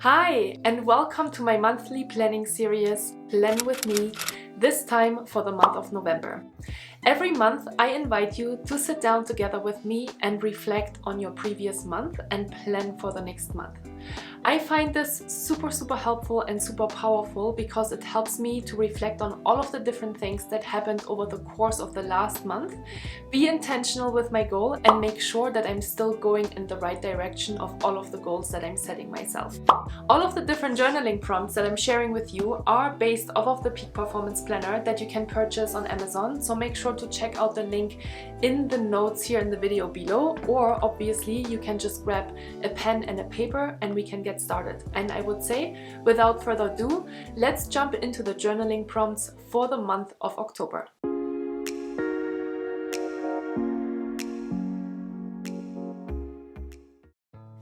Hi, and welcome to my monthly planning series, Plan With Me, this time for the month of November. Every month I invite you to sit down together with me and reflect on your previous month and plan for the next month. I find this super helpful and super powerful because it helps me to reflect on all of the different things that happened over the course of the last month, be intentional with my goal, and make sure that I'm still going in the right direction of all of the goals that I'm setting myself. All of the different journaling prompts that I'm sharing with you are based off of the Peak Performance Planner that you can purchase on Amazon, so make sure to check out the link in the notes here in the video below, or obviously you can just grab a pen and a paper and we can get started. And I would say, without further ado, let's jump into the journaling prompts for the month of October.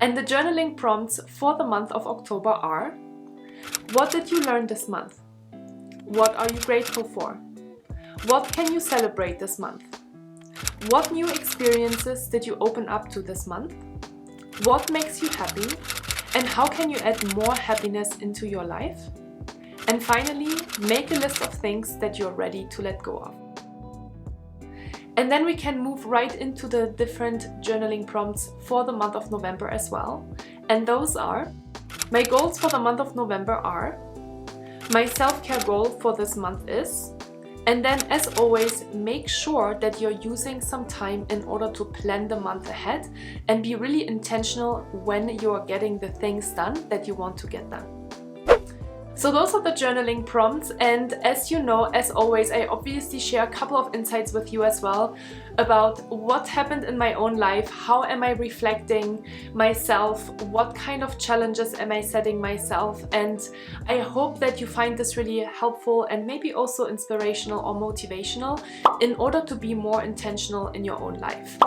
And the journaling prompts for the month of October are: what did you learn this month? What are you grateful for? What can you celebrate this month? What new experiences did you open up to this month? What makes you happy? And how can you add more happiness into your life? And finally, make a list of things that you're ready to let go of. And then we can move right into the different journaling prompts for the month of November as well. And those are: my goals for the month of November are, my self-care goal for this month is, and then as always, make sure that you're using some time in order to plan the month ahead and be really intentional when you're getting the things done that you want to get done. So those are the journaling prompts, and as you know, as always, I obviously share a couple of insights with you as well about what happened in my own life, how am I reflecting myself, what kind of challenges am I setting myself, and I hope that you find this really helpful and maybe also inspirational or motivational in order to be more intentional in your own life.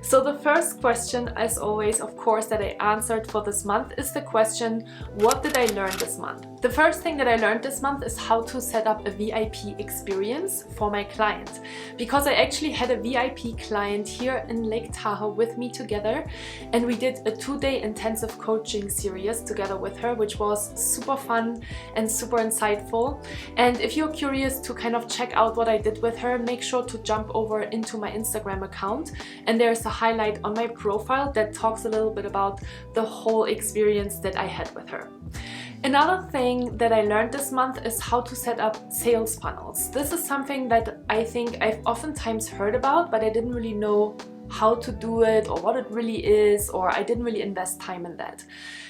So the first question, as always, of course, that I answered for this month is the question: what did I learn this month? The first thing that I learned this month is how to set up a VIP experience for my client, because I actually had a VIP client here in Lake Tahoe with me together, and we did a 2-day intensive coaching series together with her, which was super fun and super insightful. And if you're curious to kind of check out what I did with her, make sure to jump over into my Instagram account, and there's a highlight on my profile that talks a little bit about the whole experience that I had with her. Another thing that I learned this month is how to set up sales funnels. This is something that I think I've oftentimes heard about, but I didn't really know how to do it or what it really is, or I didn't really invest time in that.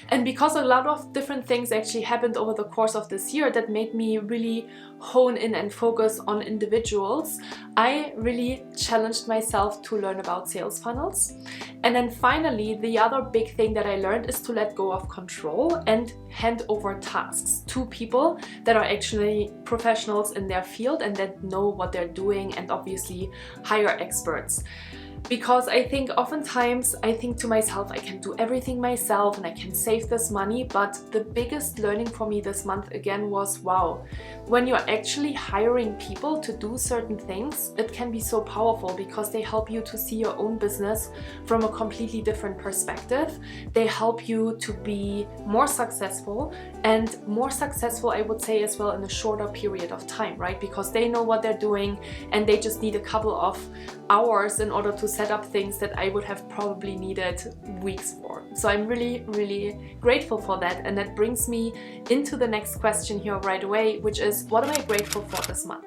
And because a lot of different things actually happened over the course of this year that made me really hone in and focus on individuals, I really challenged myself to learn about sales funnels. And then finally, the other big thing that I learned is to let go of control and hand over tasks to people that are actually professionals in their field and that know what they're doing, and obviously hire experts. Because I think oftentimes I think to myself, I can do everything myself and I can save this money, but the biggest learning for me this month again was, wow, when you're actually hiring people to do certain things, it can be so powerful because they help you to see your own business from a completely different perspective. They help you to be more successful, and more successful, I would say, as well in a shorter period of time, right? Because they know what they're doing and they just need a couple of hours in order to set up things that I would have probably needed weeks for. So I'm really grateful for that, and that brings me into the next question here right away, which is: what am I grateful for this month?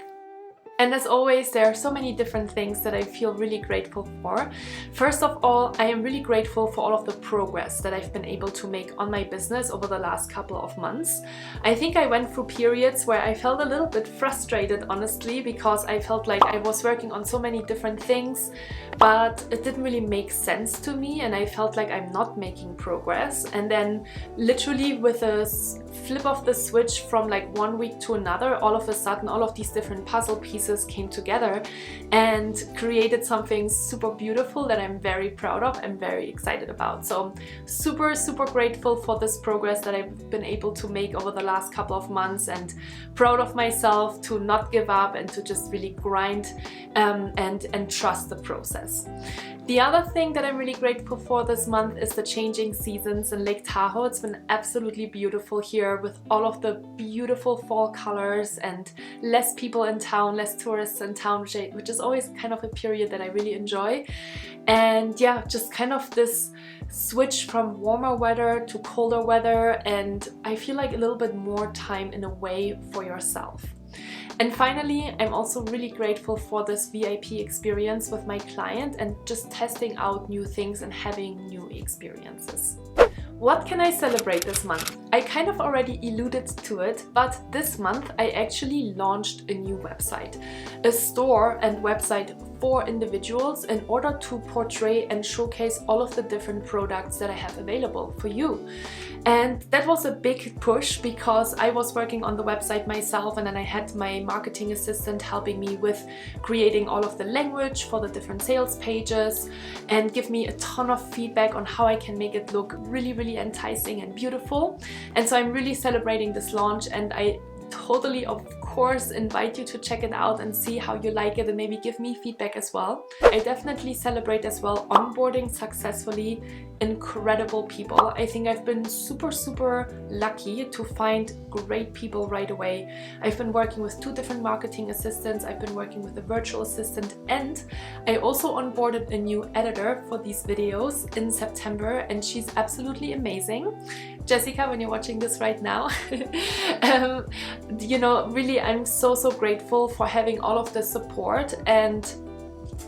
And as always, there are so many different things that I feel really grateful for. First of all, I am really grateful for all of the progress that I've been able to make on my business over the last couple of months. I think I went through periods where I felt a little bit frustrated, honestly, because I felt like I was working on so many different things, but it didn't really make sense to me, and I felt like I'm not making progress. And then literally with a flip of the switch from like one week to another, all of a sudden all of these different puzzle pieces came together and created something super beautiful that I'm very proud of and very excited about. So super grateful for this progress that I've been able to make over the last couple of months, and proud of myself to not give up and to just really grind and trust the process. The other thing that I'm really grateful for this month is the changing seasons in Lake Tahoe. It's been absolutely beautiful here with all of the beautiful fall colors and less people in town, less tourists in town, which is always kind of a period that I really enjoy. And yeah, just kind of this switch from warmer weather to colder weather, and I feel like a little bit more time in a way for yourself. And finally, I'm also really grateful for this VIP experience with my client and just testing out new things and having new experiences. What can I celebrate this month? I kind of already alluded to it, but this month I actually launched a new website, a store and website for individuals in order to portray and showcase all of the different products that I have available for you. And that was a big push because I was working on the website myself, and then I had my marketing assistant helping me with creating all of the language for the different sales pages and give me a ton of feedback on how I can make it look really enticing and beautiful. And so I'm really celebrating this launch, and I totally, of course, invite you to check it out and see how you like it and maybe give me feedback as well. I definitely celebrate as well onboarding successfully incredible people. I think I've been super lucky to find great people right away. I've been working with 2 different marketing assistants, I've been working with a virtual assistant, and I also onboarded a new editor for these videos in September, and she's absolutely amazing. Jessica, when you're watching this right now, you know, really I'm so grateful for having all of the support. And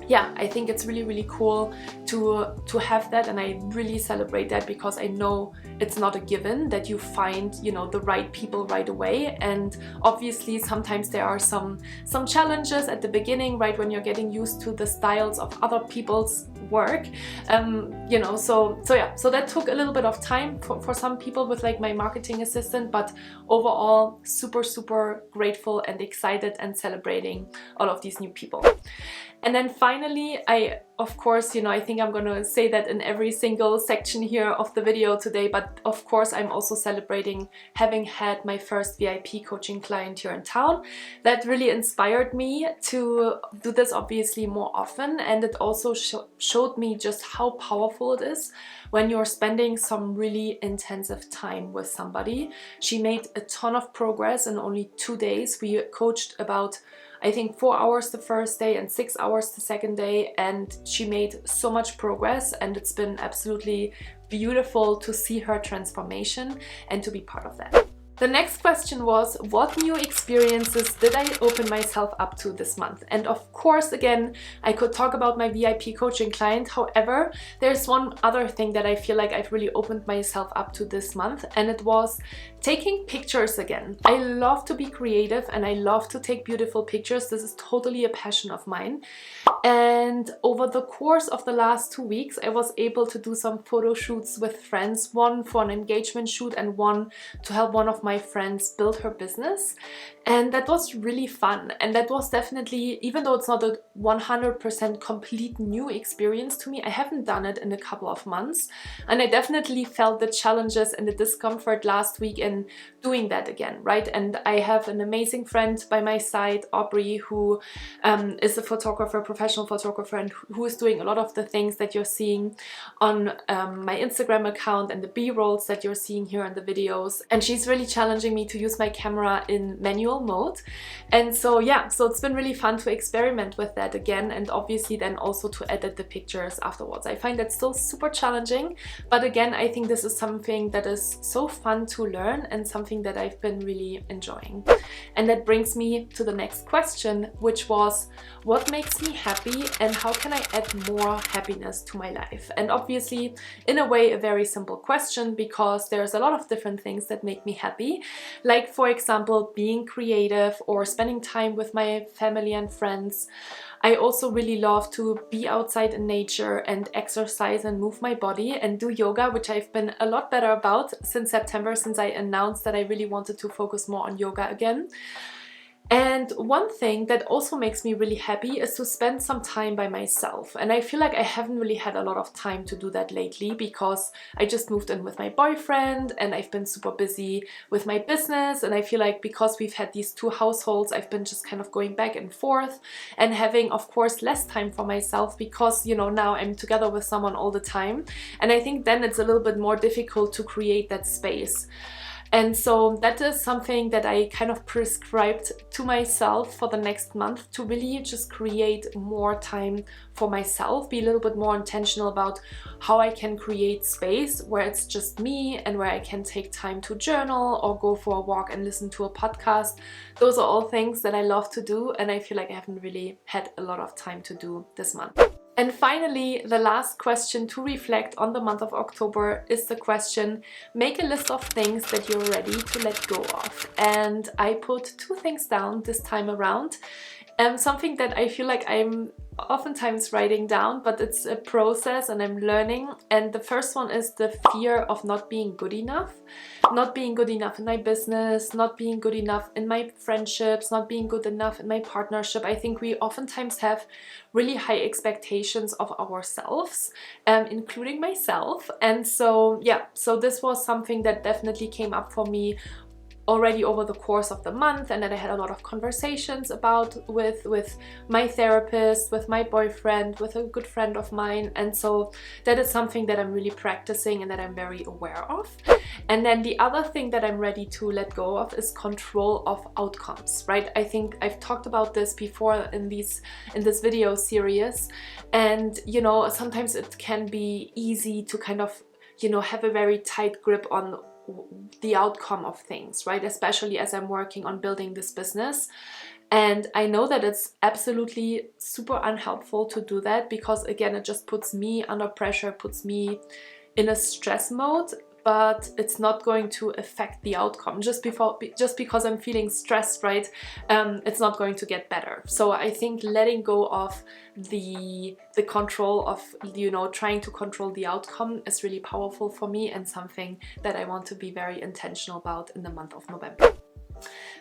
yeah, I think it's really cool to have that, and I really celebrate that because I know it's not a given that you find, you know, the right people right away. And obviously sometimes there are some challenges at the beginning, right, when you're getting used to the styles of other people's work, you know, so that took a little bit of time for some people with like my marketing assistant, but overall super grateful and excited and celebrating all of these new people. And then finally, I, of course, you know, I think I'm gonna say that in every single section here of the video today, but of course I'm also celebrating having had my first VIP coaching client here in town. That really inspired me to do this obviously more often, and it also showed me just how powerful it is when you're spending some really intensive time with somebody. She made a ton of progress in only 2 days. We coached about, I think, 4 hours the first day and 6 hours the second day, and she made so much progress, and it's been absolutely beautiful to see her transformation and to be part of that. The next question was, what new experiences did I open myself up to this month? And of course, again, I could talk about my VIP coaching client. However, there's one other thing that I feel like I've really opened myself up to this month, and it was taking pictures again. I love to be creative and I love to take beautiful pictures. This is totally a passion of mine. And over the course of the last 2 weeks, I was able to do some photo shoots with friends, one for an engagement shoot and one to help one of my friends build her business. And that was really fun. And that was definitely, even though it's not a 100% complete new experience to me, I haven't done it in a couple of months. And I definitely felt the challenges and the discomfort last week in doing that again, right? And I have an amazing friend by my side, Aubrey, who is a photographer, professional photographer, and who is doing a lot of the things that you're seeing on my Instagram account and the B-rolls that you're seeing here in the videos. And she's really challenging me to use my camera in manual mode. And so yeah, so it's been really fun to experiment with that again, and obviously then also to edit the pictures afterwards. I find that still super challenging, but again, I think this is something that is so fun to learn and something that I've been really enjoying. And that brings me to the next question, which was, what makes me happy and how can I add more happiness to my life? And obviously, in a way, a very simple question, because there's a lot of different things that make me happy, like for example being creative or spending time with my family and friends. I also really love to be outside in nature and exercise and move my body and do yoga, which I've been a lot better about since September, since I announced that I really wanted to focus more on yoga again. And one thing that also makes me really happy is to spend some time by myself. And I feel like I haven't really had a lot of time to do that lately because I just moved in with my boyfriend and I've been super busy with my business. And I feel like because we've had these two households, I've been just kind of going back and forth and having, of course, less time for myself because, you know, now I'm together with someone all the time. And I think then it's a little bit more difficult to create that space. And so that is something that I kind of prescribed to myself for the next month, to really just create more time for myself, be a little bit more intentional about how I can create space where it's just me and where I can take time to journal or go for a walk and listen to a podcast. Those are all things that I love to do, and I feel like I haven't really had a lot of time to do this month. And finally, the last question to reflect on the month of October is the question, make a list of things that you're ready to let go of. And I put 2 things down this time around. Something that I feel like I'm oftentimes writing down, but it's a process and I'm learning. And the first one is the fear of not being good enough. Not being good enough in my business, not being good enough in my friendships, not being good enough in my partnership. I think we oftentimes have really high expectations of ourselves, including myself. And so, yeah, so this was something that definitely came up for me already over the course of the month, and that I had a lot of conversations about with my therapist, with my boyfriend, with a good friend of mine. And so that is something that I'm really practicing and that I'm very aware of. And then the other thing that I'm ready to let go of is control of outcomes, right? I think I've talked about this before in this video series, and you know, sometimes it can be easy to kind of, you know, have a very tight grip on the outcome of things, right? Especially as I'm working on building this business. And I know that it's absolutely super unhelpful to do that because, again, it just puts me under pressure, puts me in a stress mode, but it's not going to affect the outcome. Just because I'm feeling stressed, right? It's not going to get better. So I think letting go of the control of, you know, trying to control the outcome is really powerful for me and something that I want to be very intentional about in the month of November.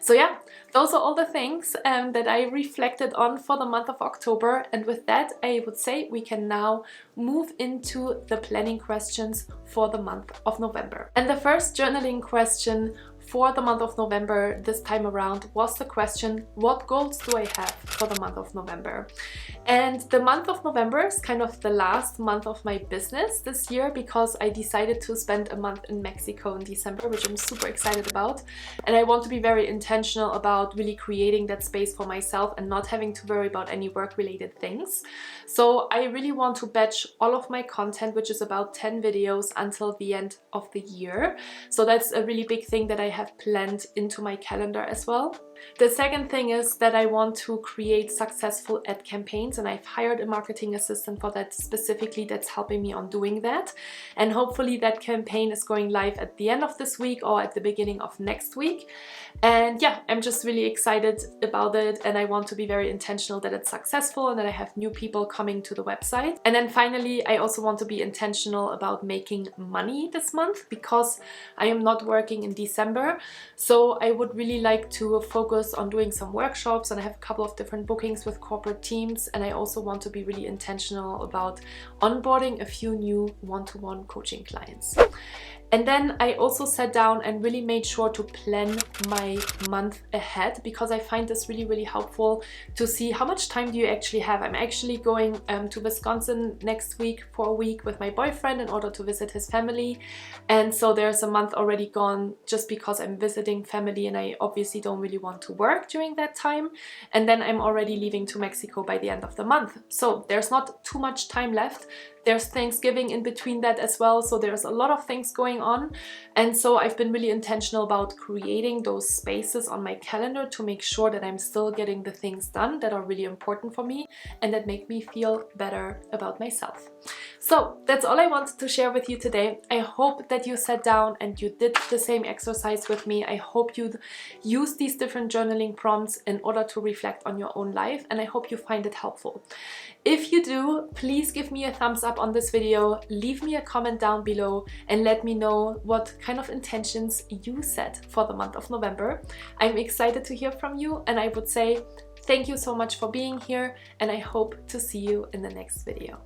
So yeah, those are all the things that I reflected on for the month of October. And with that, I would say we can now move into the planning questions for the month of November. And the first journaling question for the month of November this time around was the question, what goals do I have for the month of November? And the month of November is kind of the last month of my business this year because I decided to spend a month in Mexico in December, which I'm super excited about. And I want to be very intentional about really creating that space for myself and not having to worry about any work-related things. So I really want to batch all of my content, which is about 10 videos, until the end of the year. So that's a really big thing that I have planned into my calendar as well. The second thing is that I want to create successful ad campaigns, and I've hired a marketing assistant for that specifically that's helping me on doing that. And hopefully that campaign is going live at the end of this week or at the beginning of next week. And yeah, I'm just really excited about it, and I want to be very intentional that it's successful and that I have new people coming to the website. And then finally, I also want to be intentional about making money this month because I am not working in December. So I would really like to focus on doing some workshops, and I have a couple of different bookings with corporate teams, and I also want to be really intentional about onboarding a few new one-to-one coaching clients. And then I also sat down and really made sure to plan my month ahead because I find this really, really helpful to see how much time do you actually have. I'm actually going to Wisconsin next week for a week with my boyfriend in order to visit his family. And so there's a month already gone just because I'm visiting family and I obviously don't really want to work during that time. And then I'm already leaving to Mexico by the end of the month. So there's not too much time left. There's Thanksgiving in between that as well, so there's a lot of things going on. And so I've been really intentional about creating those spaces on my calendar to make sure that I'm still getting the things done that are really important for me and that make me feel better about myself. So that's all I wanted to share with you today. I hope that you sat down and you did the same exercise with me. I hope you use these different journaling prompts in order to reflect on your own life, and I hope you find it helpful. If you do, please give me a thumbs up on this video, leave me a comment down below, and let me know what kind of intentions you set for the month of November. I'm excited to hear from you, and I would say thank you so much for being here, and I hope to see you in the next video.